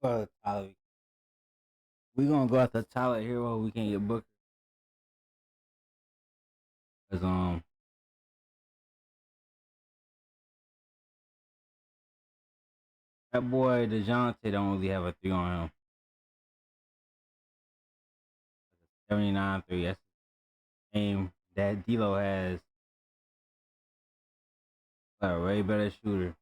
Tyler. We gonna go after Tyler Hero. We can't get booked. Cause that boy DeJounte don't really have a three on him. 79 three. That's the same that D'Lo has. A way better shooter.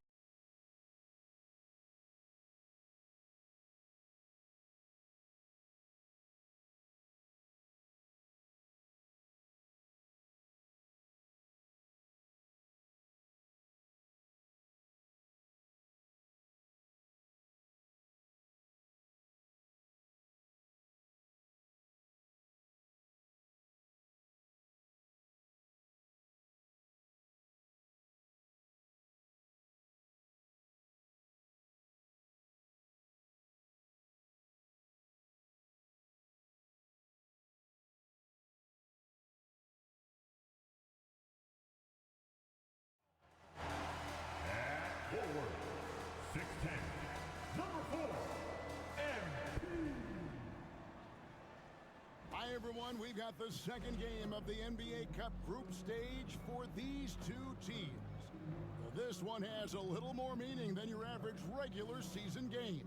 Forward, 6'10", number 4, MP. Hi, everyone. We've got the second game of the NBA Cup group stage for these two teams. Well, this one has a little more meaning than your average regular season game.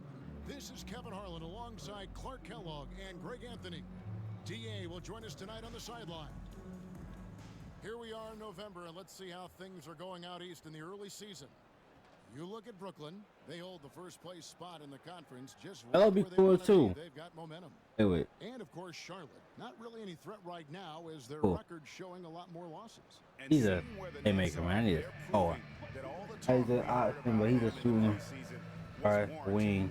This is Kevin Harlan alongside Clark Kellogg and Greg Anthony. DA will join us tonight on the sideline. Here we are in November, and let's see how things are going out east in the early season. You look at Brooklyn. They hold the first place spot in the conference just right That'll be where they cool want to too. be. They've got momentum. Hey, wait. And, of course, Charlotte. Not really any threat right now as their Cool. record showing a lot more losses. He's a playmaker, man. I need a he's an option, but he's a shooting wing.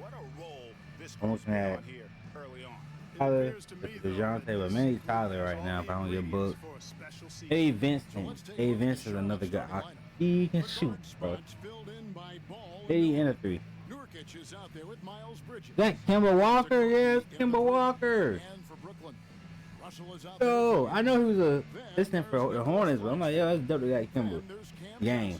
I'm looking at Tyler, DeJounte, but mainly Tyler right now. If I don't get booked, Eddie Vincent. Eddie Vincent is another good option. He can shoot, bro. 80 and a 3. That Kemba Walker? Yes, Kemba Walker. Yo, I know he was a assistant for the Hornets, but I'm like, yo, that's dope. They got Kemba. Game.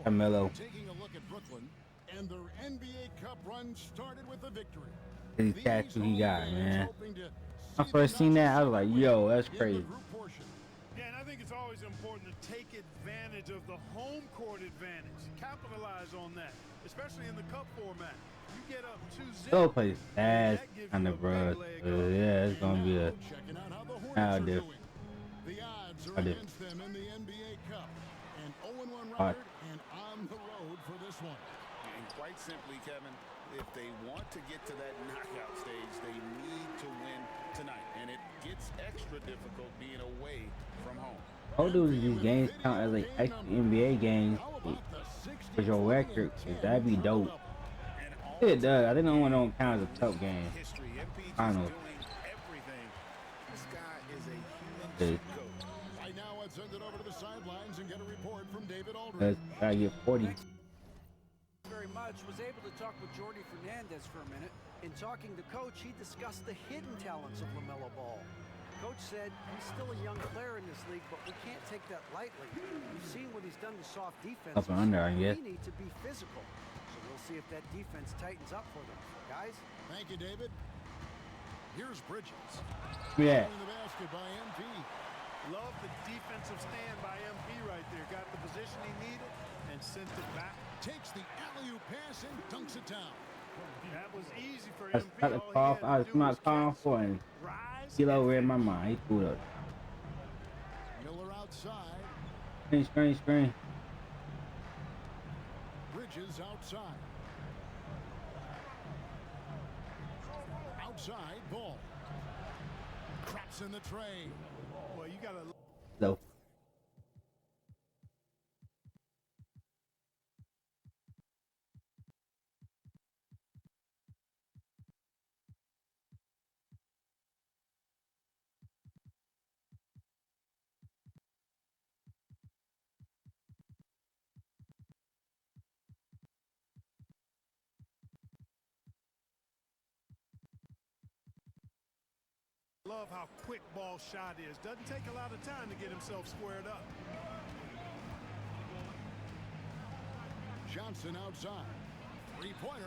Carmelo. Taking a look at Brooklyn, and their NBA Cup run started with a victory. These tattoo he got, man. When I first seen that, I was like, yo, that's crazy. Yeah, and I think it's always important to take advantage of the home court advantage. Capitalize on that, especially in the cup format. You get up 2-0. They'll play fast, kind of, bro. Yeah, it's gonna be a how The odds are against them in the NBA Cup. An 0-1 record and on the road for this one. And quite simply, Kevin, if they want to get to that knockout stage, they need to win tonight. And it gets extra difficult being away from home. I'll do these games count as like extra NBA games for your record, cause that'd be dope. It does. I think the only one don't count as a tough game. I know. This guy is a human goat. Right now, let's send it over to the sidelines and get a report from David Aldridge. I get 40. Very much. Was able to talk with Jordy Fernandez for a minute. In talking to Coach, he discussed the hidden talents of LaMelo Ball. Coach said he's still a young player in this league, but we can't take that lightly. We've seen what he's done to soft defense. Up and under, I guess. We need to be physical. So we'll see if that defense tightens up for them. Guys? Thank you, David. Here's Bridges. Yeah. The basket by MP. Love the defensive stand by MP right there. Got the position he needed and sent it back. Takes the alley-oop pass and dunks it down. That was easy for That's MP. not the call. I was not calling for him. Get over in my mind. He threw it up. Miller outside. Screen. Bridges outside. Outside, Ball. Craps in the tray. Well, you got to... So. Love how quick Ball shot is. Doesn't take a lot of time to get himself squared up. Johnson outside. Three-pointer.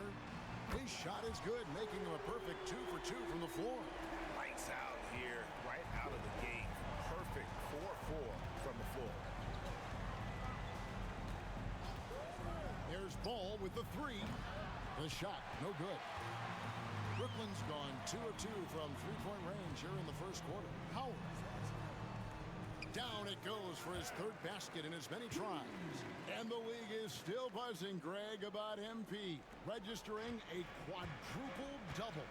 His shot is good, making him a perfect 2 for 2 from the floor. Lights out here, right out of the gate. Perfect 4-4 from the floor. There's Ball with the 3. The shot, no good. Brooklyn's gone 2 of 2 from three-point range here in the first quarter. Howard. Down it goes for his 3rd basket in as many tries. And the league is still buzzing, Greg, about MP, registering a quadruple double.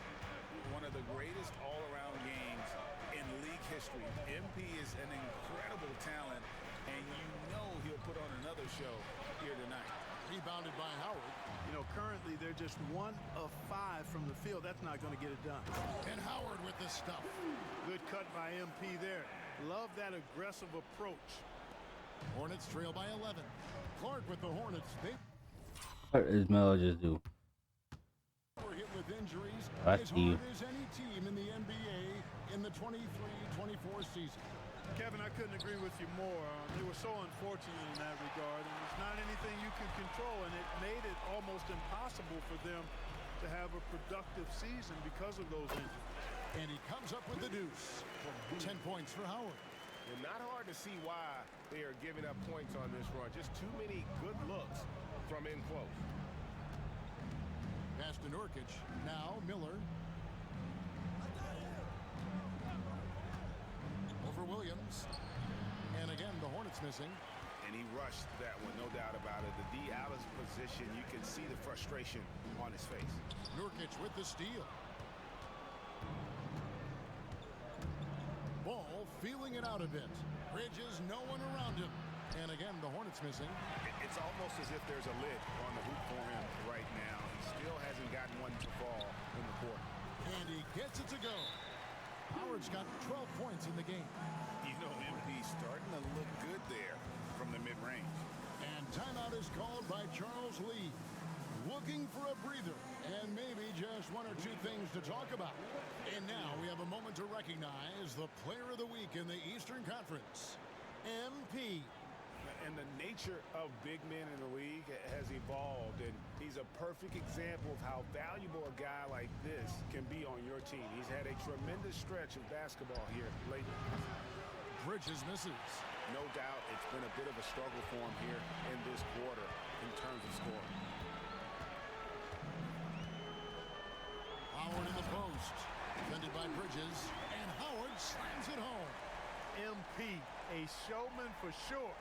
One of the greatest all-around games in league history. MP is an incredible talent, and you know he'll put on another show here tonight. Rebounded by Howard. You know, currently they're just 1 of 5 from the field. That's not going to get it done. And Howard with the stuff. Good cut by MP there. Love that aggressive approach. Hornets trail by 11. Clark with the Hornets. They What does Melo just do? were hit with injuries I as see. hard as any team in the NBA in the 23-24 season. Kevin, I couldn't agree with you more. They were so unfortunate in that regard, and it's not anything you can control, and it made it almost impossible for them to have a productive season because of those injuries. And he comes up with the deuce. 10 points for Howard. And not hard to see why they are giving up points on this run. Just too many good looks from in close. Pass to Nurkic. Now Miller. Over Williams. And again, the Hornets missing. And he rushed that one, no doubt about it. The D out of position, you can see the frustration on his face. Nurkic with the steal. Ball feeling it out a bit. Bridges, no one around him. And again, the Hornets missing. It's almost as if there's a lid on the hoop for him right now. He still hasn't gotten one to fall in the court. And he gets it to go. Howard's got 12 points in the game. You know, MP's starting to look good there from the mid-range. And timeout is called by Charles Lee. Looking for a breather and maybe just 1 or 2 things to talk about. And now we have a moment to recognize the player of the week in the Eastern Conference, MP. And the nature of big men in the league has evolved, and he's a perfect example of how valuable a guy like this can be on your team. He's had a tremendous stretch of basketball here lately. Bridges misses. No doubt it's been a bit of a struggle for him here in this quarter in terms of scoring. Howard in the post. Defended by Bridges. And Howard slams it home. MP, a showman for sure.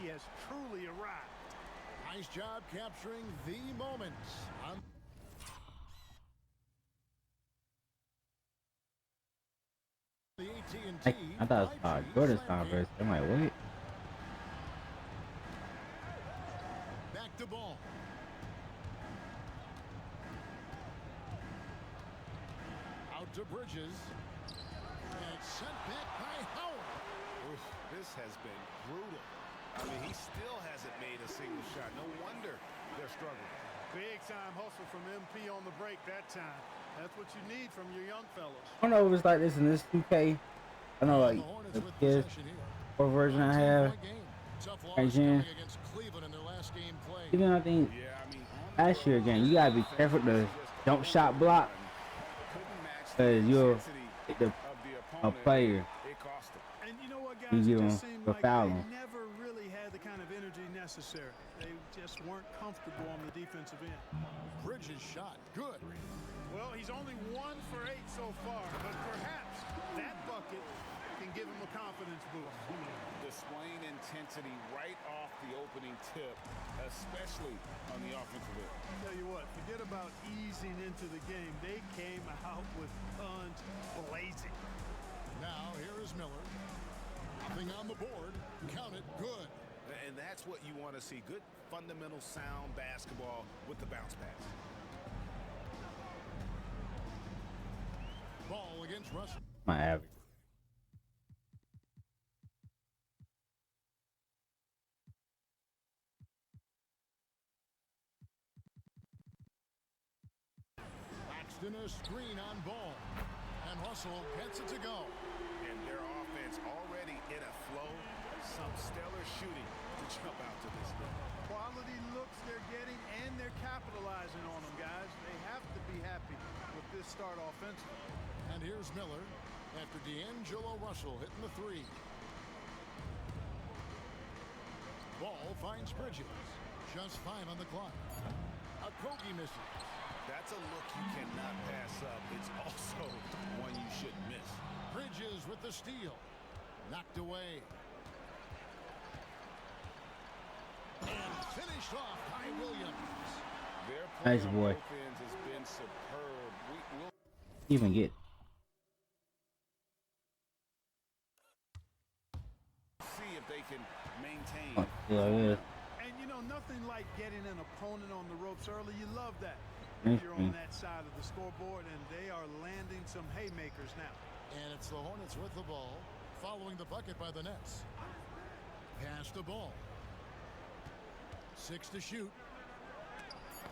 He has truly arrived. Nice job capturing the moment. The AT&T. I thought it was Jordan's conference. I'm like, wait. Back to Ball. Out to Bridges. And it's sent back by Howard. Oof, this has been brutal. I mean, he still hasn't made a single shot. No wonder they're struggling. Big time hustle from MP on the break that time. That's what you need from your young fellas. I don't know if it's like this in this 2K. I know, like, the PS or version I have. Right, Jen. Even I think last year again, you gotta be careful to jump shot block because you'll hit a player. And you know what, guys? You It give just him seemed a like foul. they never really had the kind of energy necessary. They just weren't comfortable on the defensive end. Bridges shot. Good. Well, he's only 1 for 8 so far, but perhaps that bucket can give him a confidence boost. Displaying intensity right off the opening tip, especially on the offensive end. Tell you what, forget about easing into the game. They came out with guns blazing. Now here is Miller. Nothing on the board. Count it. Good. And that's what you want to see. Good, fundamental, sound basketball with the bounce pass. Ball against Russell. My average. Paxton a screen on Ball. And Russell gets it to go. And their offense already in a flow. Some stellar shooting to to jump out to this thing. Quality looks they're getting, and they're capitalizing on them, guys. They have to be happy with this start offensively. And here's Miller after D'Angelo Russell hitting the three. Ball finds Bridges. Just 5 on the clock. Okogie misses. That's a look you cannot pass up. It's also one you should miss. Bridges with the steal. Knocked away. And finished off by Williams. Their play Nice on boy. both ends has been superb. We'll Even get. see if they can maintain. Oh, yeah, yeah. And, you know, nothing like getting an opponent on the ropes early. You love that. Mhm. You're on that side of the scoreboard, and they are landing some haymakers now. And it's the Hornets with the ball, following the bucket by the Nets. Pass the ball. 6 to shoot.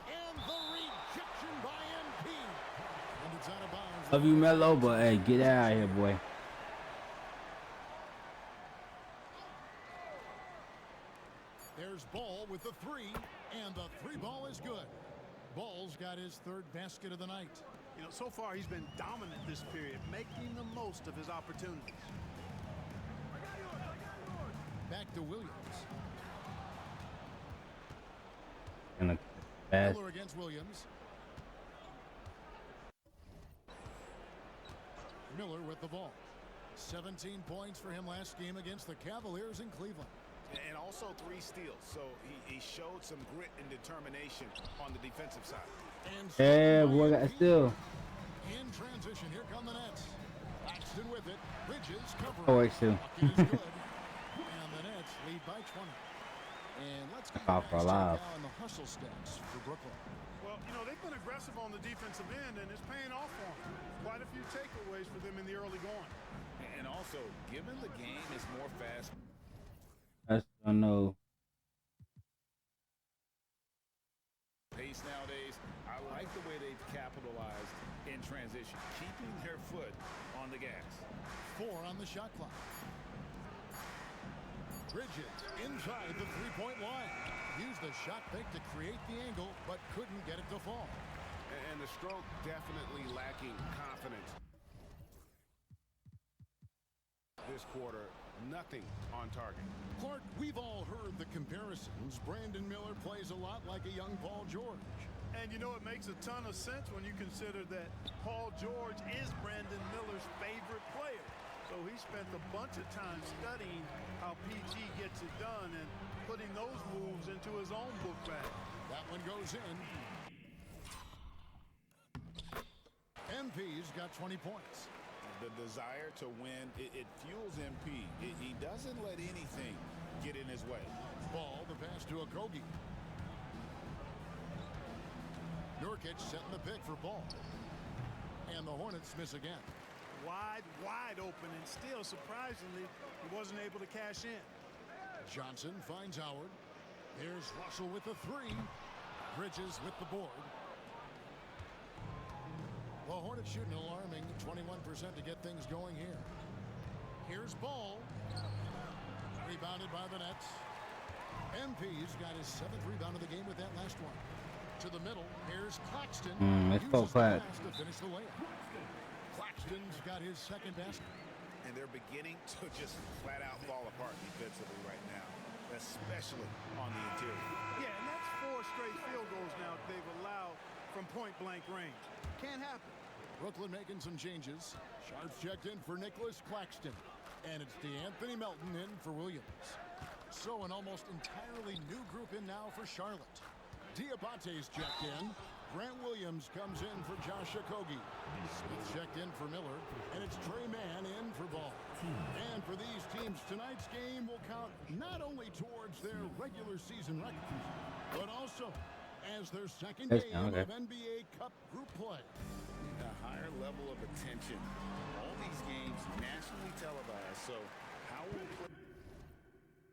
And the rejection by MP. And it's out of bounds. Love you, Melo, but hey, get out of here, boy. There's Ball with the three, and the three ball is good. Ball's got his 3rd basket of the night. You know, so far he's been dominant this period, making the most of his opportunities. Back to Williams. And a bad. Miller against Williams. Miller with the ball. 17 points for him last game against the Cavaliers in Cleveland. And also 3 steals. So he showed some grit and determination on the defensive side. And Yeah, boy, got still. in transition, here come the Nets. Claxton with it. Bridges covering. Oh, wait, too. Bucket is good. And the Nets lead by 20. And let's get Foul for a lot. now in the hustle stats for Brooklyn. Well, you know, they've been aggressive on the defensive end, and it's paying off for them. Quite a few takeaways for them in the early going. And also, given the game is more fast. I know. Pace nowadays, I like the way they've capitalized in transition, keeping their foot on the gas. 4 on the shot clock. Bridges inside the three-point line. Used the shot fake to create the angle, but couldn't get it to fall. And the stroke definitely lacking confidence. This quarter, nothing on target. Clark, we've all heard the comparisons. Brandon Miller plays a lot like a young Paul George. And, you know, it makes a ton of sense when you consider that Paul George is Brandon Miller's favorite player. So he spent a bunch of time studying how PG gets it done and putting those moves into his own book bag. That one goes in. MP's got 20 points. The desire to win, it fuels MP. He doesn't let anything get in his way. Ball, the pass to Okogie. Nurkic setting the pick for Ball. And the Hornets miss again. Wide open, and still, surprisingly, he wasn't able to cash in. Johnson finds Howard. There's Russell with the three. Bridges with the board. The Hornets shooting alarming 21% to get things going here. Here's Ball. Rebounded by the Nets. MP's got his 7th rebound of the game with that last one. To the middle, here's Claxton. Let's go, Uses the Clax. pass to finish the layup. Claxton's got his 2nd basket. And they're beginning to just flat out fall apart defensively right now, especially on the interior. Yeah, and that's 4 straight field goals now they've allowed from point-blank range. Can't happen. Brooklyn making some changes. Sharps checked in for Nicholas Claxton. And it's DeAnthony Melton in for Williams. So an almost entirely new group in now for Charlotte. Diabate's checked in. Grant Williams comes in for Josh Okogie. Smith checked in for Miller. And it's Trey Mann in for Ball. And for these teams, tonight's game will count not only towards their regular season records, but also as their second game of NBA Cup group play. A higher level of attention. All these games nationally televised, so how will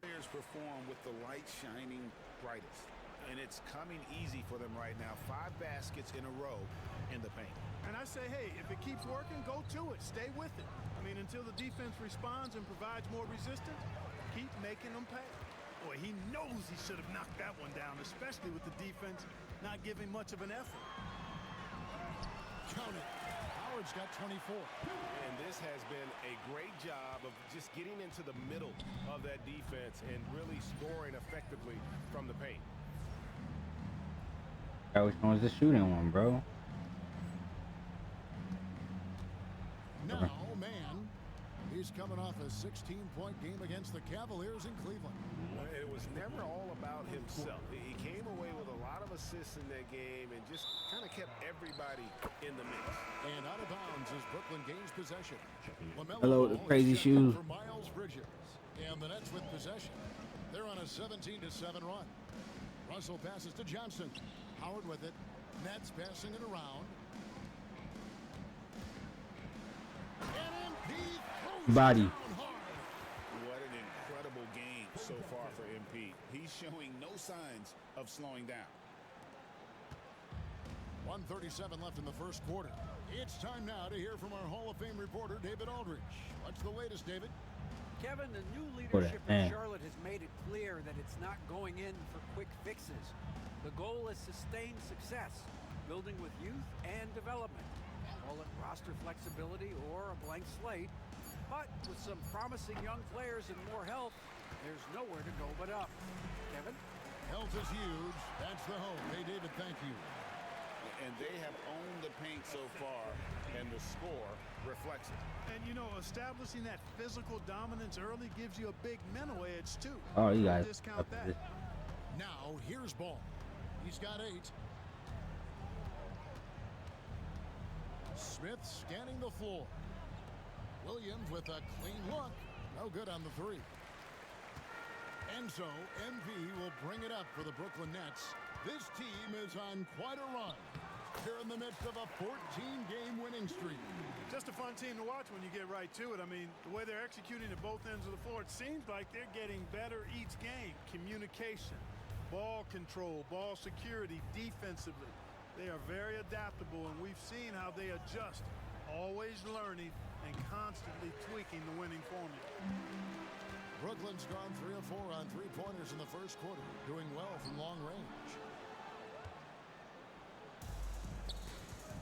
players perform with the light shining brightest? And it's coming easy for them right now. 5 baskets in a row in the paint. And I say, hey, if it keeps working, go to it. Stay with it. I mean, until the defense responds and provides more resistance, keep making them pay. Boy, he knows he should have knocked that one down, especially with the defense not giving much of an effort. Count it. Howard's got 24. And this has been a great job of just getting into the middle of that defense and really scoring effectively from the paint. Which one's the shooting one, bro? Now, man, he's coming off a 16-point game against the Cavaliers in Cleveland. It was never all about himself. He came away with a lot of assists in that game and just kind of kept everybody in the mix. And out of bounds as Brooklyn gains possession. Hello, the crazy shoes. For Miles Bridges. And the Nets with possession. They're on a 17-7 run. Russell passes to Johnson. Howard with it. Nets passing it around. And MP throws Body. it down hard. What an incredible game so far for MP. He's showing no signs of slowing down. 1:37 left in the first quarter. It's time now to hear from our Hall of Fame reporter, David Aldridge. What's the latest, David? Kevin, the new What a leadership man. in Charlotte has made it clear that it's not going in for quick fixes. The goal is sustained success, building with youth and development. Call it roster flexibility or a blank slate. But with some promising young players and more health, there's nowhere to go but up. Kevin? Health is huge. That's the hope. Hey, David, thank you. And they have owned the paint so far, and the score reflects it. And, you know, establishing that physical dominance early gives you a big mental edge, too. Oh, you Don't guys. discount that. Now, here's Ball. He's got 8. Smith scanning the floor. Williams with a clean look. No good on the 3. And so, MV will bring it up for the Brooklyn Nets. This team is on quite a run. They're in the midst of a 14-game winning streak. Just a fun team to watch when you get right to it. I mean, the way they're executing at both ends of the floor, it seems like they're getting better each game. Communication, ball control, ball security, defensively. They are very adaptable, and we've seen how they adjust, always learning and constantly tweaking the winning formula. Brooklyn's gone 3 of 4 on three-pointers in the first quarter, doing well from long range.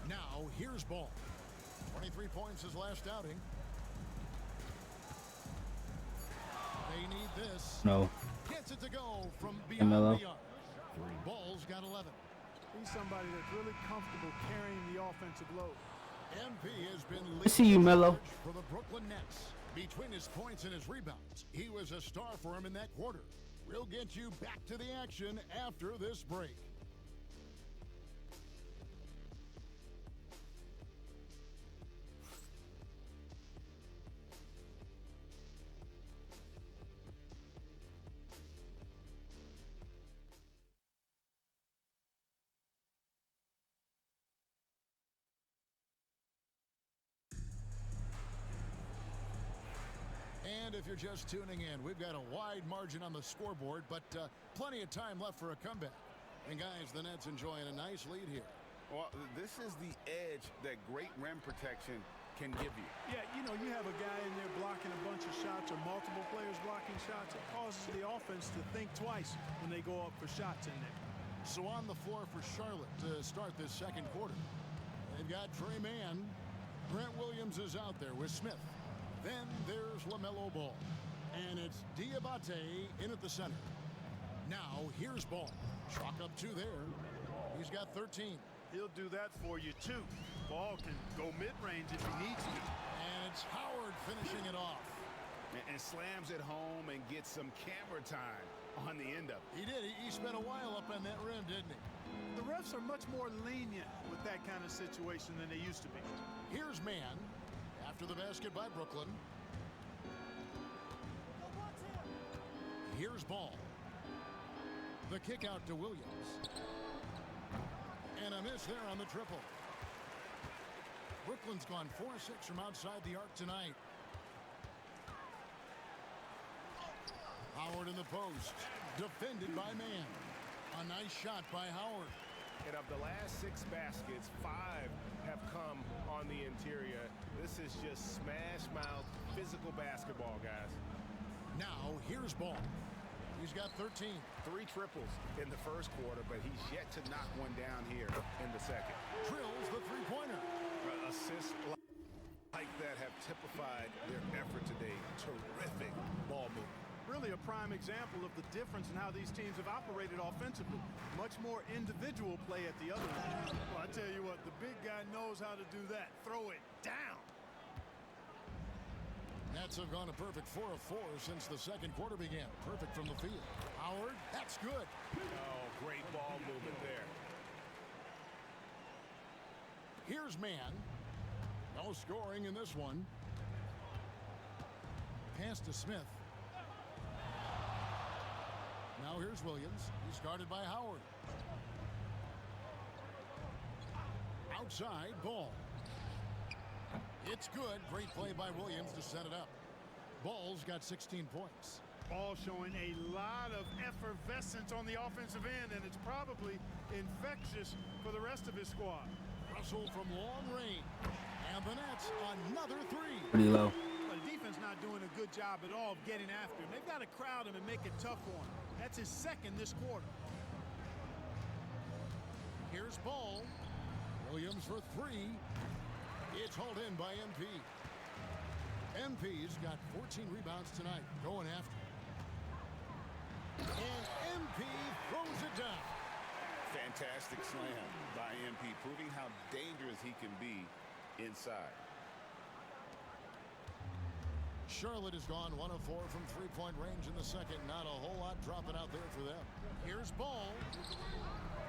Now, here's Ball. 23 points his last outing. They need this. No. Gets it to go from Melo. beyond the arc. Ball's got 11. He's somebody that's really comfortable carrying the offensive load. MP has been I see you, Melo. for the Brooklyn Nets. Between his points and his rebounds, he was a star for him in that quarter. We'll get you back to the action after this break. And if you're just tuning in, we've got a wide margin on the scoreboard, but plenty of time left for a comeback. And guys, the Nets enjoying a nice lead here. Well, this is the edge that great rim protection can give you. Yeah, you know, you have a guy in there blocking a bunch of shots or multiple players blocking shots. It causes the offense to think twice when they go up for shots in there. So on the floor for Charlotte to start this second quarter. They've got Trey Mann. Grant Williams is out there with Smith. Then there's LaMelo Ball. And it's Diabate in at the center. Now here's Ball. Chalk up 2 there. He's got 13. He'll do that for you, too. Ball can go mid-range if he needs to. And it's Howard finishing it off. And slams it home and gets some camera time on the end of it. He did. He spent a while up on that rim, didn't he? The refs are much more lenient with that kind of situation than they used to be. Here's Mann. After the basket by Brooklyn. Here's Ball. The kick out to Williams. And a miss there on the triple. Brooklyn's gone 4-6 from outside the arc tonight. Howard in the post. Defended by Mann. A nice shot by Howard. And of the last 6 baskets, 5 have come on the interior. This is just smash mouth physical basketball, guys. Now here's Ball. He's got 13. 3 triples in the first quarter, but he's yet to knock one down here in the second. Drills the three-pointer. Assists like that have typified their effort today. Terrific ball movement. Really a prime example of the difference in how these teams have operated offensively. Much more individual play at the other end. Well, I tell you what, the big guy knows how to do that. Throw it down. Nets have gone a perfect 4 of 4 since the second quarter began. Perfect from the field. Howard, that's good. Oh, great ball movement there. Here's Mann. No scoring in this one. Pass to Smith. Now here's Williams. He's guarded by Howard. Outside, Ball. It's good. Great play by Williams to set it up. Ball's got 16 points. Ball showing a lot of effervescence on the offensive end, and it's probably infectious for the rest of his squad. Russell from long range. And the Nets, another three. Pretty low. The defense not doing a good job at all of getting after him. They've got to crowd him and make it tough for him. That's his second this quarter. Here's Ball. Williams for 3. It's hauled in by MP. MP's got 14 rebounds tonight. Going after it. And MP throws it down. Fantastic slam by MP, proving how dangerous he can be inside. Charlotte has gone 1 of 4 from three-point range in the second. Not a whole lot dropping out there for them. Here's Ball.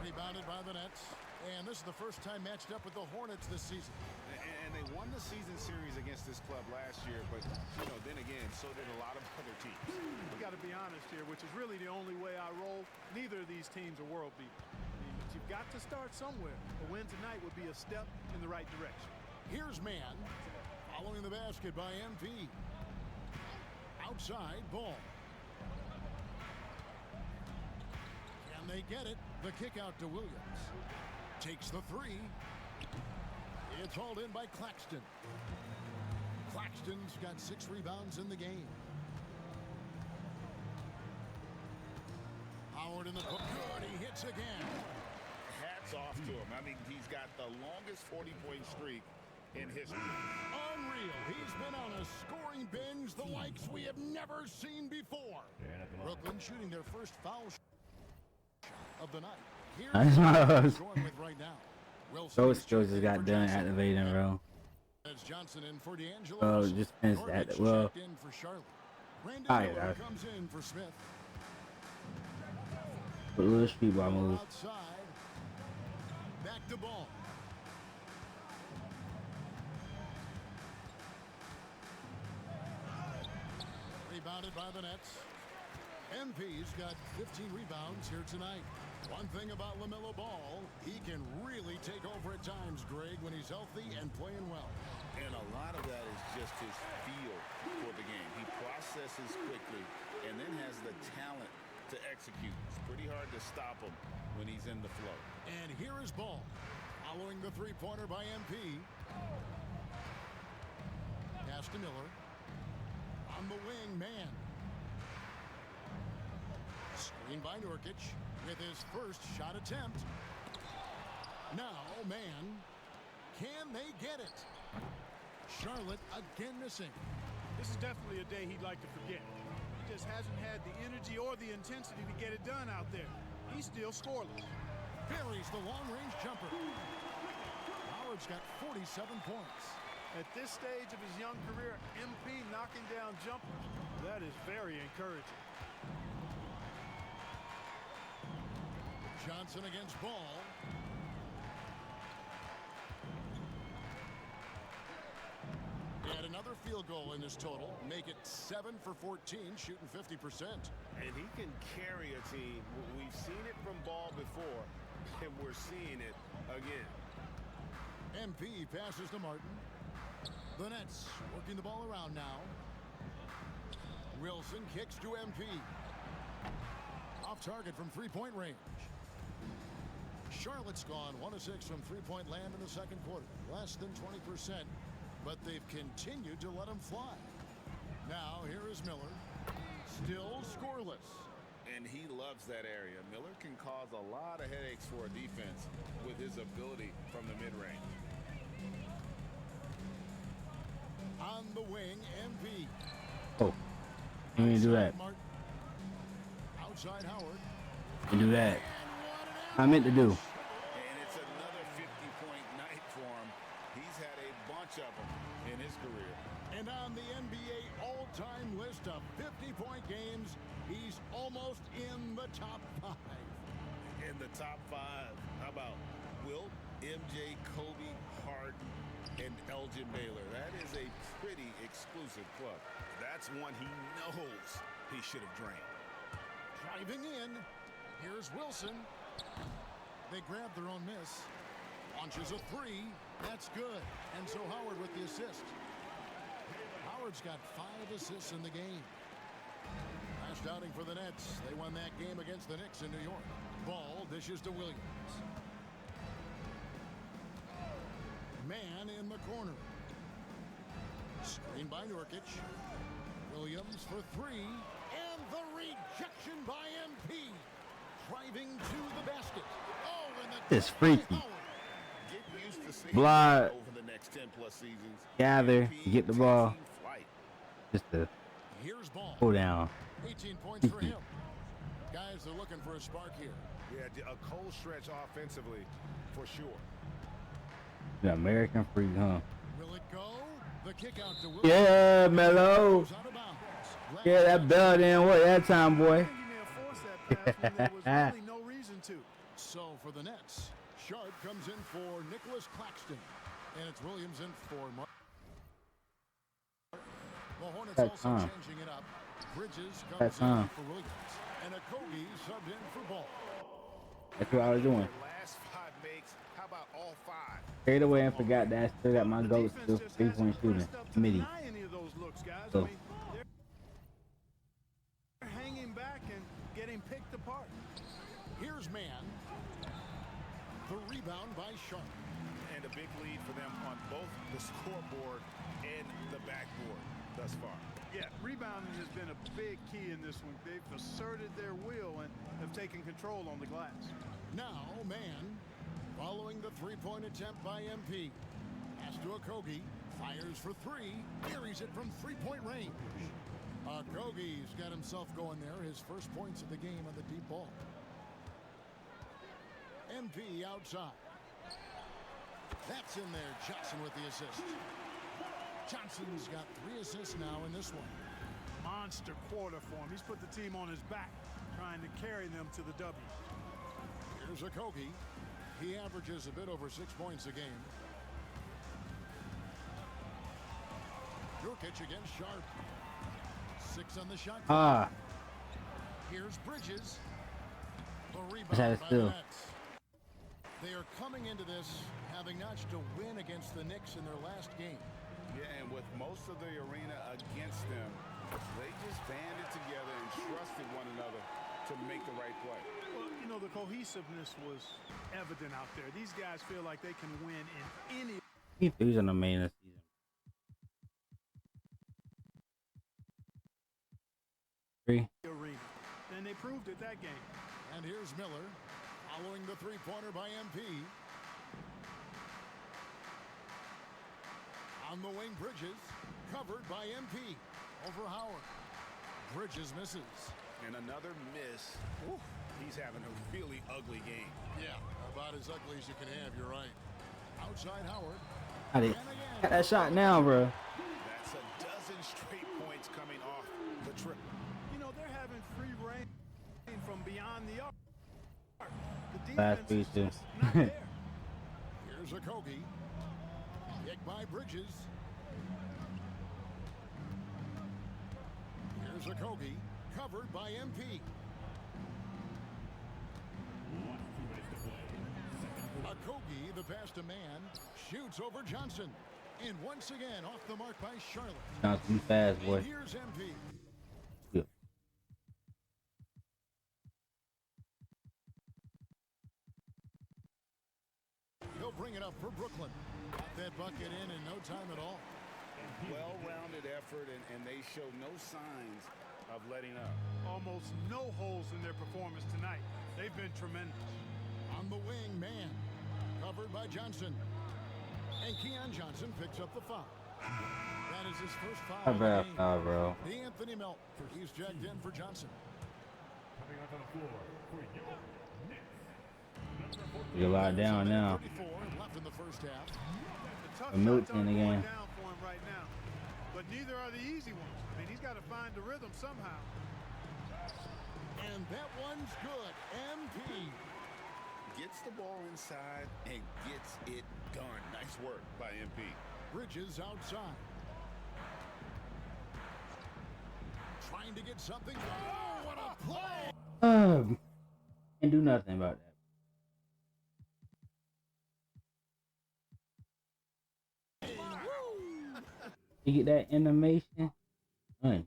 Rebounded by the Nets. And this is the first time matched up with the Hornets this season. And they won the season series against this club last year, but, you know, then again, so did a lot of other teams. We got to be honest here, which is really the only way I roll. Neither of these teams are world beaters. I mean, but you've got to start somewhere. A win tonight would be a step in the right direction. Here's Mann. Following the basket by MP. Outside, Ball. Can they get it? The kick out to Williams. Takes the 3. It's hauled in by Claxton. Claxton's got 6 rebounds in the game. Howard in the hook. Good, he hits again. Hats off to him. I mean, he's got the longest 40-point streak in history. Unreal. He's been on a scoring binge the likes we have never seen before. Brooklyn shooting their first foul shot of the night. Here's scoring with right now. Those skills just got done activating, bro. Johnson in for D'Angelo. Oh, just finished that. Well, in for Charlotte. alright, comes in for Smith. put a little street ball move. Outside. Back to Ball. Rebounded by the Nets. MP's got 15 rebounds here tonight. One thing about LaMelo Ball, he can really take over at times, Greg, when he's healthy and playing well. And a lot of that is just his feel for the game. He processes quickly and then has the talent to execute. It's pretty hard to stop him when he's in the flow. And here is Ball, following the three-pointer by MP. Pass to Miller. On the wing, Mann. Screen by Nurkic with his first shot attempt. Now, Mann. Can they get it? Charlotte again missing. This is definitely a day he'd like to forget. He just hasn't had the energy or the intensity to get it done out there. He's still scoreless. Buries the long-range jumper. Howard's got 47 points. At this stage of his young career, MP knocking down jumpers, that is very encouraging. Johnson against Ball. And another field goal in this total. Make it 7 for 14, shooting 50%. And he can carry a team. We've seen it from Ball before, and we're seeing it again. MP passes to Martin. The Nets working the ball around now. Wilson kicks to MP. Off target from three-point range. Charlotte's gone 1 of 6 from three-point land in the second quarter. Less than 20%, but they've continued to let them fly. Now, here is Miller. Still scoreless. And he loves that area. Miller can cause a lot of headaches for a defense with his ability from the mid-range. On the wing, MP. Oh, you didn't do that. Outside Howard. You do that. I meant to do. And it's another 50-point night for him. He's had a bunch of them in his career. And on the NBA all-time list of 50-point games, he's almost in the top 5. In the top 5, how about Wilt, MJ, Kobe, Harden, and Elgin Baylor? That is a pretty exclusive club. That's one he knows he should have drained. Driving in, here's Wilson. They grab their own miss. Launches a 3. That's good. And so Howard with the assist. Howard's got 5 assists in the game. Last outing for the Nets. They won that game against the Knicks in New York. Ball dishes to Williams. Man in the corner. Screen by Nurkic. Williams for 3. And the rejection by MP. Driving to the basket. Oh, and the It's freaky. Get used to seeing Blood. over the next 10+ seasons. Gather, MP get the ball. taking flight. Just to Here's ball. go down. 18 points for him. Guys are looking for a spark here. Yeah, a cold stretch offensively for sure. The American freak, huh? Will it go? The kick out to Williams. Yeah, Melo. Goes out of bounds. Yeah, that bell didn't work that time, boy. I think he may have forced that pass when there was really no reason to. So for the Nets, Sharp comes in for Nicholas Claxton. And it's Williams in for Mark. The Hornets That's also time. changing it up. Bridges That's comes in time. for Williams. And Okogie subbed in for Ball. That's what I was doing. Last 5 makes, how about all 5? Straight away and forgot that I still got my The goats defense to just 3-point hasn't shooting. pressed up to Midi. deny any of those looks, guys. So. I mean, they're hanging back and getting picked apart. Here's Man. The rebound by Sharp. And a big lead for them on both the scoreboard and the backboard thus far. Yeah, rebounding has been a big key in this one. They've asserted their will and have taken control on the glass. Now, Man, following the three-point attempt by MP. Pass to Okogie, fires for 3, carries it from three-point range. Okogie's got himself going there, his first points of the game on the deep ball. MP outside. That's in there, Johnson with the assist. Johnson's got 3 assists now in this one. Monster quarter for him. He's put the team on his back, trying to carry them to the W. Here's Okogie. He averages a bit over 6 points a game. Nurkic against Sharp. 6 on the shot clock. Here's Bridges. The rebound had it by still. the Nets. They are coming into this having notched a win against the Knicks in their last game. Yeah, and with most of the arena against them, they just banded together and trusted one another to make the right play. Well, you know, the cohesiveness was evident out there. These guys feel like they can win in any He threes on the main this season. 3. arena. And they proved it that game. And here's Miller following the three-pointer by MP. On the wing, Bridges, covered by MP. Over Howard. Bridges misses. And another miss. Whew, he's having a really ugly game. Yeah, about as ugly as you can have, you're right. Outside Howard. Got it. Got that shot now, bro. That's a dozen straight points coming off the trip. You know, they're having free reign from beyond the arc. The Last defense is piece, too. just not there. Here's Okogie. Kick by Bridges. Here's Okogie, covered by MP. Okogie, the pass to Man, shoots over Johnson. And once again, off the mark by Charlotte. Johnson fast, boy. And here's MP. Yeah. He'll bring it up for Brooklyn. Got that bucket in no time at all. Well-rounded effort, and they show no signs of letting up. Almost no holes in their performance tonight. They've been tremendous. On the wing, man. Covered by Johnson. And Keon Johnson picks up the foul. That is his first foul How of the bad, game. bro? Anthony Melton. He's checked in for Johnson. Coming onto the floor for your Knicks. You lie down now. 34 left in the first half. The tough Milton shots aren't again. going down for him right now. But neither are the easy ones. I mean, he's got to find the rhythm somehow. And that one's good. MP. Gets the ball inside and gets it done. Nice work by MP. Bridges outside. Trying to get something. Oh, what a play! Can't do nothing about that. You get that animation? Done.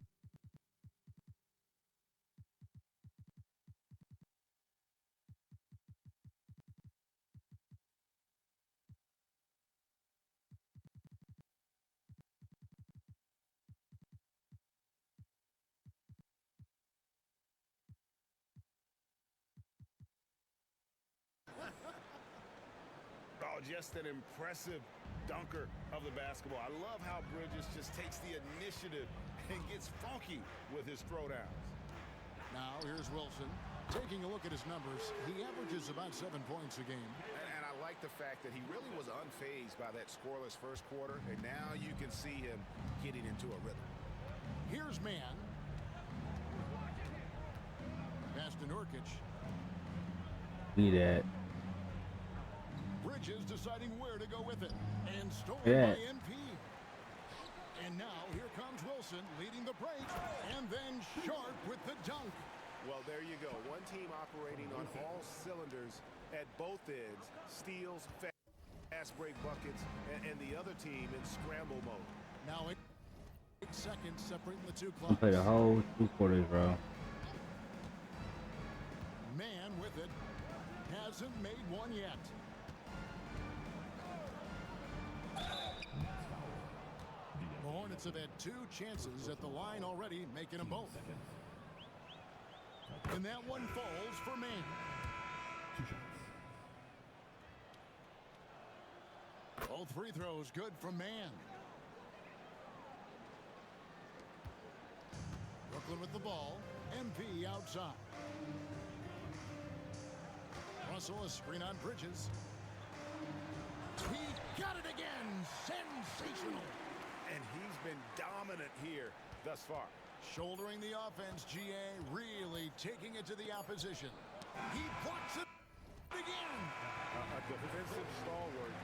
Oh, just an impressive dunker of the basketball. I love how Bridges just takes the initiative and gets funky with his throwdowns. Now here's Wilson. Taking a look at his numbers, he averages about 7 points a game. And I like the fact that he really was unfazed by that scoreless first quarter, and now you can see him getting into a rhythm. Here's man. Pass to Nurkic. See that. Bridges deciding where to go with it. And stolen Yeah. by MP. And now here comes Wilson leading the break. And then Sharp with the dunk. Well, there you go. One team operating on all cylinders at both ends. Steals, fast break buckets, and the other team in scramble mode. Now 8 seconds separating the two I clubs. played the whole 2 quarters, bro. Man with it. Hasn't made one yet. The Hornets have had 2 chances at the line already, making them both. And that one falls for man. 2 shots. Both free throws good from man. Brooklyn with the ball. MP outside. Russell a screen on Bridges. He got it again. Sensational. And he's been dominant here thus far. Shouldering the offense, GA really taking it to the opposition. He blocks it again. A defensive stalwart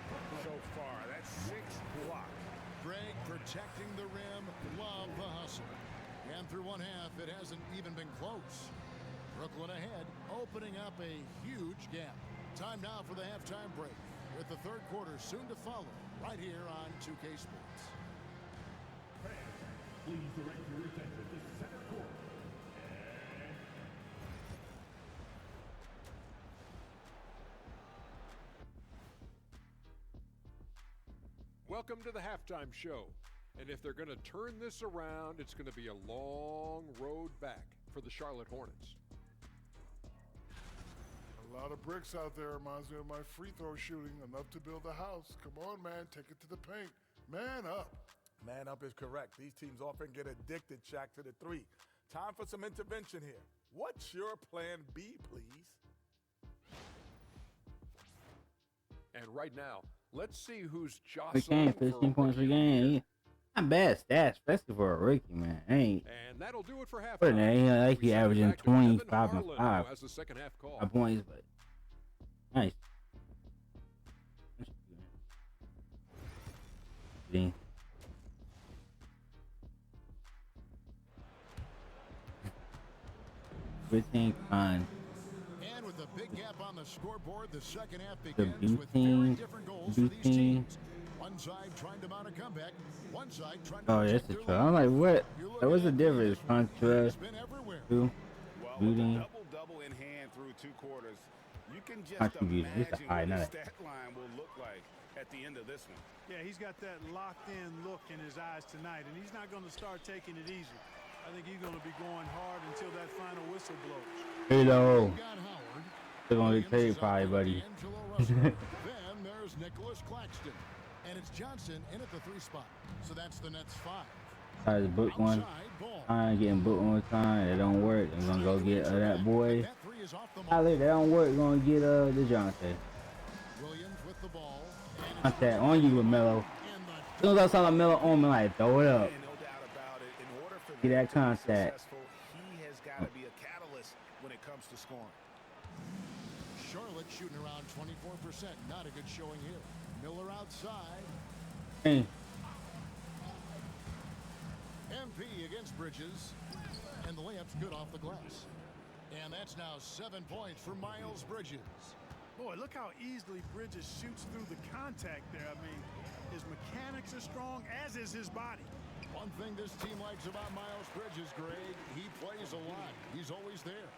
so far. That's 6 blocks. Greg protecting the rim. Love the hustle. And through one half, it hasn't even been close. Brooklyn ahead, opening up a huge gap. Time now for the halftime break, with the third quarter soon to follow, right here on 2K Sports. Please direct your attention to center court. Welcome to the halftime show. And if they're going to turn this around, it's going to be a long road back for the Charlotte Hornets. A lot of bricks out there reminds me of my free throw shooting. Enough to build a house. Come on, man. Take it to the paint. Man up. Man up is correct. These teams often get addicted, Shaq, to the three. Time for some intervention here. What's your plan B, please? And right now, let's see who's We jostling can't for 15 points per game. Not bad stats, especially for a rookie, man. Ain't. And that'll do it for halftime. But ain't like We he send it averaging back to Evan 25 and Harlan, 5. who has the second half call. 5 points, but nice. Everything fine. And with a big gap on the scoreboard, the second half The begins with very different goals for these teams. One side trying to mount a comeback, one side trying to Oh, protect that's the their truth. I'm like, what? That was the difference. He's Contra, been everywhere. two, Well, with a shooting. double-double in hand through 2 quarters, you can just Contributing. It's a imagine high what night. his stat line will look like at the end of this one. Yeah, he's got that locked-in look in his eyes tonight, and he's not going to start taking it easy. I think he's going to be going hard until that final whistle blows. Hello. Got Howard. They're gonna get paid probably, buddy. Then there's Nicholas Claxton. And it's Johnson in at the 3 spot. So that's the Nets 5. Try to book one. Outside ball. Time getting booked one time. It don't work. They're gonna go get that boy. That 3 is off the mark. Tyler, that don't work. Gonna get DeJounte. Williams with the ball. Contact on you, LaMelo. As soon as I saw LaMelo on me, like throw it up. And no doubt about it, in order for Get them that to be contact. successful, he has got to be a catalyst when it comes to scoring. Charlotte shooting around 24%. Not a good showing here. Miller outside. Hey, MP against Bridges. And the layup's good off the glass. And that's now 7 points for Miles Bridges. Boy, look how easily Bridges shoots through the contact there. I mean, his mechanics are strong, as is his body. One thing this team likes about Miles Bridges, Greg, he plays a lot. He's always there.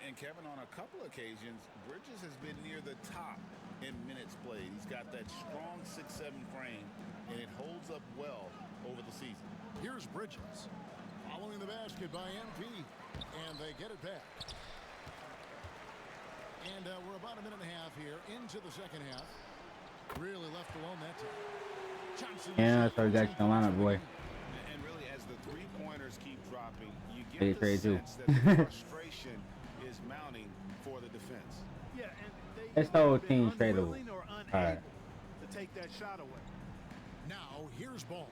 And Kevin, on a couple occasions, Bridges has been near the top in minutes played. He's got that strong 6'7" frame, and it holds up well over the season. Here's Bridges. Following the basket by MP. And they get it back. And we're about a minute and a half here into the second half. Really left alone that time. Johnson. yeah, that's what we got Carolina, boy. And really, as the three-pointers keep dropping, you They get the trade too. sense that the frustration is mounting for the defense. Yeah, and This whole they've been team's tradable. unwilling or unable Alright. to take that shot away. Now here's ball.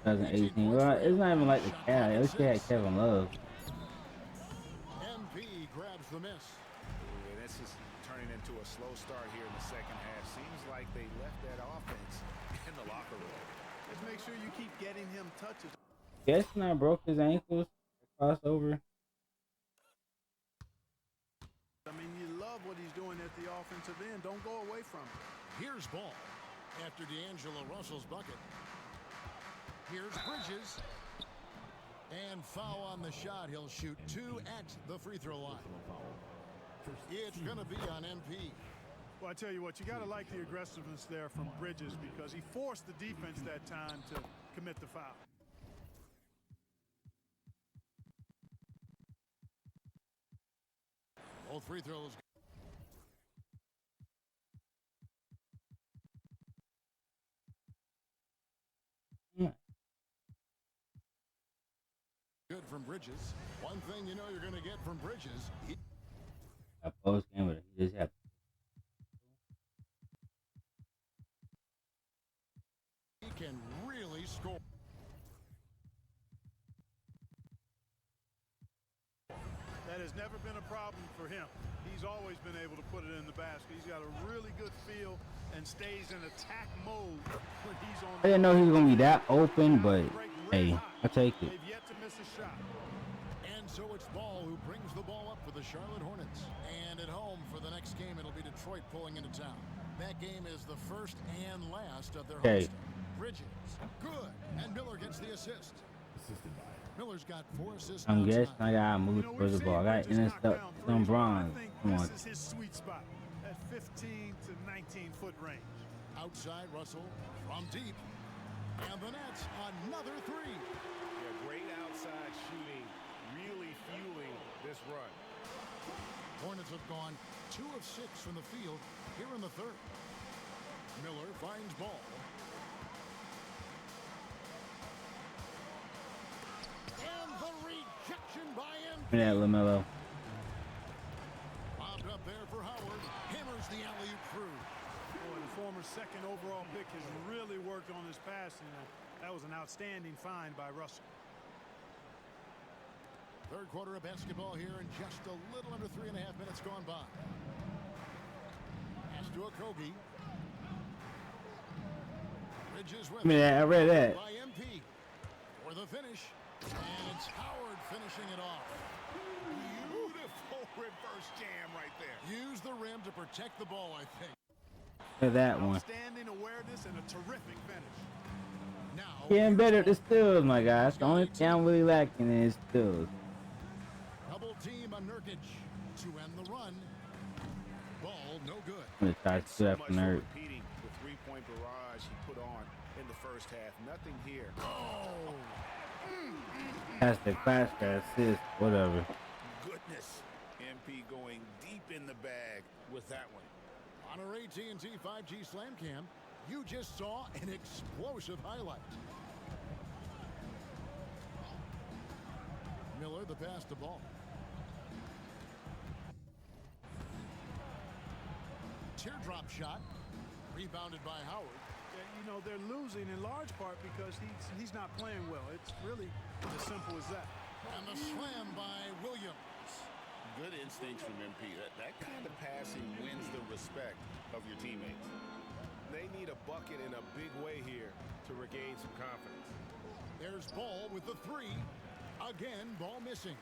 2018. Well, it's not even like the Cavs. At least they had Kevin Love. MP grabs the miss. And this is turning into a slow start here in the second half. Seems like they left that offense in the locker room. Just make sure you keep getting him touches. Guess not broke his ankles. Crossover. I mean, you love what he's doing at the offensive end. Don't go away from it. Here's ball. After D'Angelo Russell's bucket. Here's Bridges. And foul on the shot. He'll shoot 2 at the free throw line. It's going to be on MP. Well, I tell you what, you got to like the aggressiveness there from Bridges because he forced the defense that time to commit the foul. Both free throws. Good from Bridges. One thing you know you're going to get from Bridges. A post game, but he just had. He can really score. That has never been a problem for him. He's always been able to put it in the basket. He's got a really good feel and stays in attack mode when he's on. I didn't know he was gonna be that open, but hey, I take it. They've yet to miss a shot. And so it's Ball who brings the ball up for the Charlotte Hornets. And at home for the next game, it'll be Detroit pulling into town. That game is the first and last of their Okay. homestand. Bridges, good, and Miller gets the assist. Miller's got 4 assists. I'm now guessing tonight. I gotta move You know, towards we've the ball. I seen got Bridges knock intercept down some threes. bronze. I think Come on. this is his sweet spot at 15 to 19-foot range. Outside Russell from deep. And the Nets, another 3. Yeah, great outside shooting, really fueling this run. Hornets have gone 2 of 6 from the field here in the third. Miller finds Ball. And the rejection by Give me that, LaMelo. Bobbed up there for Howard. Hammers the alley-oop through. Boy, the former second overall pick has really worked on his passing. That was an outstanding find by Russell. Third quarter of basketball here and just a little under 3.5 minutes gone by. Pass to Okogie. Bridges with Give me that. I read that. by MP for the finish. And it's Howard finishing it off. Beautiful reverse jam right there. Use the rim to protect the ball, I think. Look at that one. Outstanding awareness and a terrific finish. Now, Getting better at the steals, my guys. The only thing I'm really lacking is steals. double team on Nurkic to end the run. Ball no good. I'm gonna try to So do that much for for nerd. repeating the three-point barrage he put on in the first half. Nothing here. Oh, That's the crash that assist, whatever. Goodness. MP going deep in the bag with that one. On our AT&T 5G Slam Cam, you just saw an explosive highlight. Miller, the pass to Ball. Teardrop shot, rebounded by Howard. You know, they're losing in large part because he's not playing well. It's really as simple as that. And the slam by Williams. Good instincts from MP. That kind of passing wins the respect of your teammates. They need a bucket in a big way here to regain some confidence. There's Ball with the three. Again, Ball missing.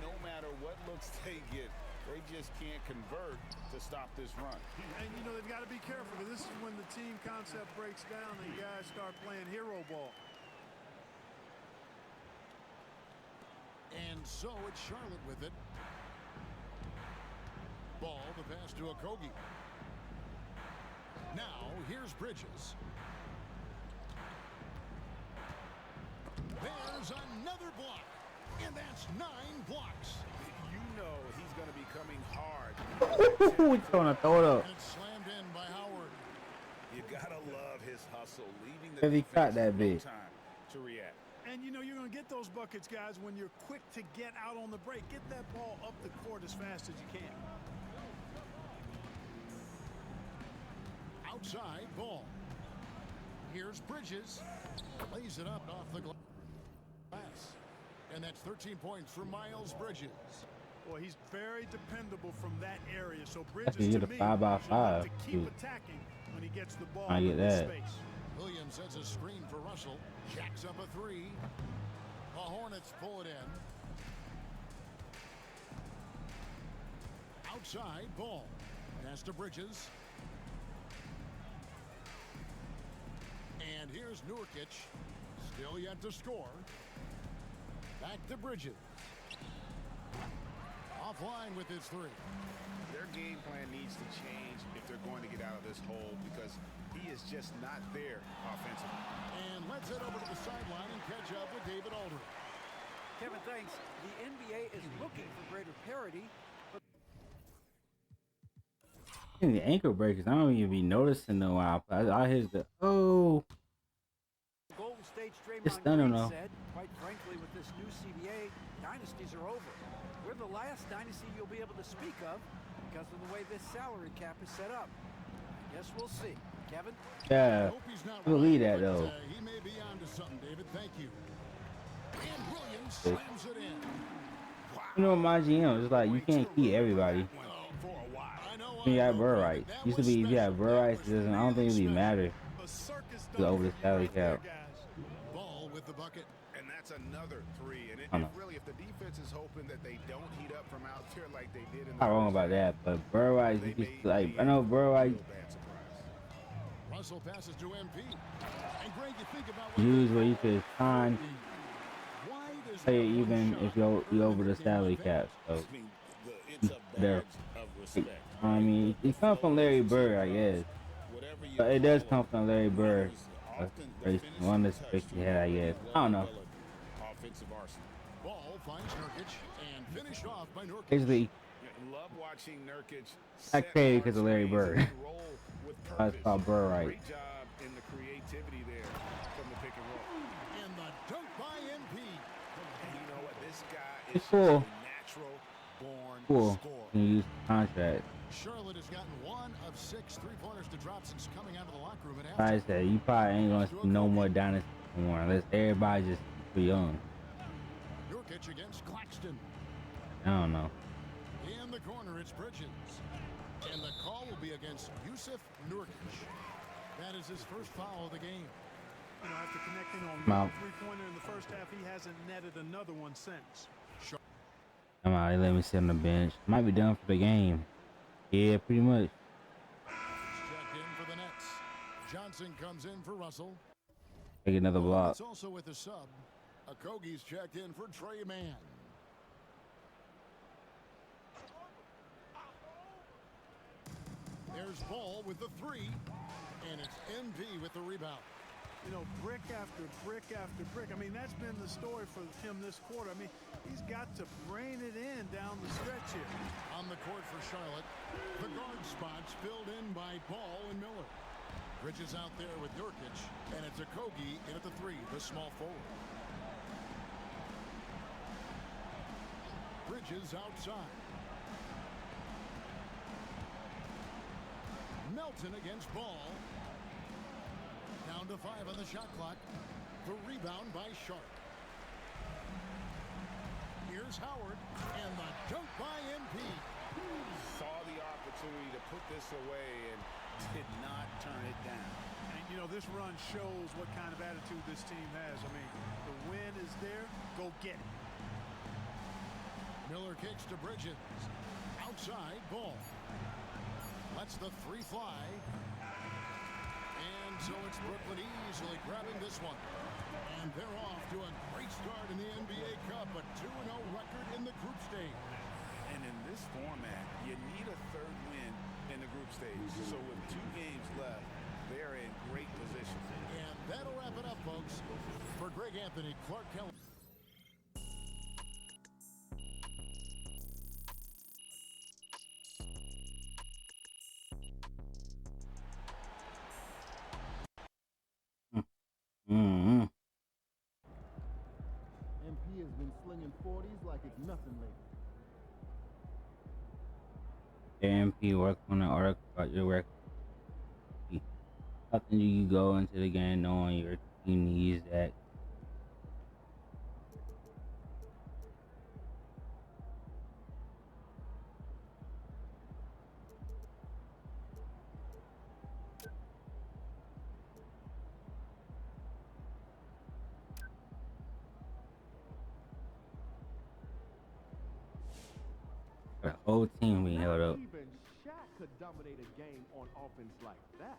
No matter what looks they get, they just can't convert to stop this run. And, you know, they've got to be careful because this is when the team concept breaks down and guys start playing hero ball. And so it's Charlotte with it. Ball, the pass to Okogie. Now, here's Bridges. There's another block. And that's 9 blocks. You know he's going to be coming hard. He's gonna throw it up. And it's slammed in by Howard. You gotta love his hustle, leaving the If he caught defense that no big. time to react. And, you know, you're going to get those buckets, guys, when you're quick to get out on the break. Get that ball up the court as fast as you can. Outside Ball. Here's Bridges. Lays it up off the glass. And that's 13 points for Miles Bridges. Boy, he's very dependable from that area. So I Bridges, can get to a me, 5x5. should have to keep Dude. attacking when he gets the ball I get in that. space. Williams sets a screen for Russell. Jacks up a three. The Hornets pull it in. Outside Ball. Pass to Bridges. And here's Nurkic. Still yet to score. Back to Bridges. Offline with his three. Their game plan needs to change if they're going to get out of this hole because he is just not there offensively. And let's head over to the sideline and catch up with David Aldridge. Kevin, thanks. The NBA is looking for greater parity, but The ankle breakers, I don't even be noticing no while. I hear the Golden State's It's Draymond stunning, Green though. said, quite frankly, with this new CBA, dynasties are over. We're the last dynasty you'll be able to speak of because of the way this salary cap is set up. I guess we'll see. Kevin? yeah. Hope he's not I believe right, that but, though. he may be onto something, David. Thank you. And Williams slams it in. You know, my GM is like you can't keep everybody. You got bird rights. Used to be if you have bird rights, it doesn't. I don't think it really matter. It's over the salary cap. Ball with the bucket. And that's another three. And I know. really, if the defense is hoping that they don't heat up from out there like they did in the Not wrong about that, but bird rights, you just, like I know bird rights. bad surprise. Russell passes to MP. And Greg, you think about what Use where you could sign, why does play no one even shot if you're over the early in salary the cap. So I mean, it's a there. badge of respect. I mean, it comes from Larry Bird, I guess. Whatever you But it does call come from Larry Bird. often the One finishing of the touch tricks he to had, I a guess. I don't know. well-developed offensive arsenal. Ball finds Nurkic and finished off by Nurkic. Basically, Love watching Nurkic. I set created because of hard Larry screens Bird. and roll with That's purpose. called Bird right. Great job in the creativity there from the pick and roll. And the dunk by MP. And you know what? This guy It's is cool. a natural born cool. scorer. Can use contract. Charlotte has gotten 1 of 6 three-pointers to drop since coming out of the locker room at I halftime. said you probably ain't gonna see no more dynasty anymore unless everybody just too young. Nurkic against Claxton. I don't know. In the corner, it's Bridges. And the call will be against Yusuf Nurkic. That is his first foul of the game. You know, after connecting on Mount. one three-pointer in the first half, he hasn't netted another one since. Come on, they let me sit on the bench. Might be done for the game. Yeah, pretty much. Checked in for the Nets. Johnson comes in for Russell. Take another block. It's also with a sub. Okogie's checked in for Trey Mann. There's Ball with the three. And it's MP with the rebound. you know, brick after brick after brick. I mean, that's been the story for him this quarter. I mean, he's got to brain it in down the stretch here. On the court for Charlotte, the guard spots filled in by Ball and Miller. Bridges out there with Nurkic, and it's Okogie in at the 3, the small forward. Bridges outside. Melton against Ball. Down to 5 on the shot clock. The rebound by Sharp. Here's Howard, and the dunk by MP. Saw the opportunity to put this away and did not turn it down. And, you know, this run shows what kind of attitude this team has. I mean, the win is there. Go get it. Miller kicks to Bridges. Outside, Ball. Lets the 3 fly. And so it's Brooklyn easily grabbing this one. And they're off to a great start in the NBA Cup, a 2-0 record in the group stage. And in this format, you need a third win in the group stage. So with 2 games left, they're in great position. And that'll wrap it up, folks. For Greg Anthony, Clark Kelly. Mm-hmm. MP has been slinging 40s like it's nothing lately. MP work on an article about your record. How can you go into the game knowing your team needs that? The whole team being held up. Even Shaq could dominate a game on offense like that.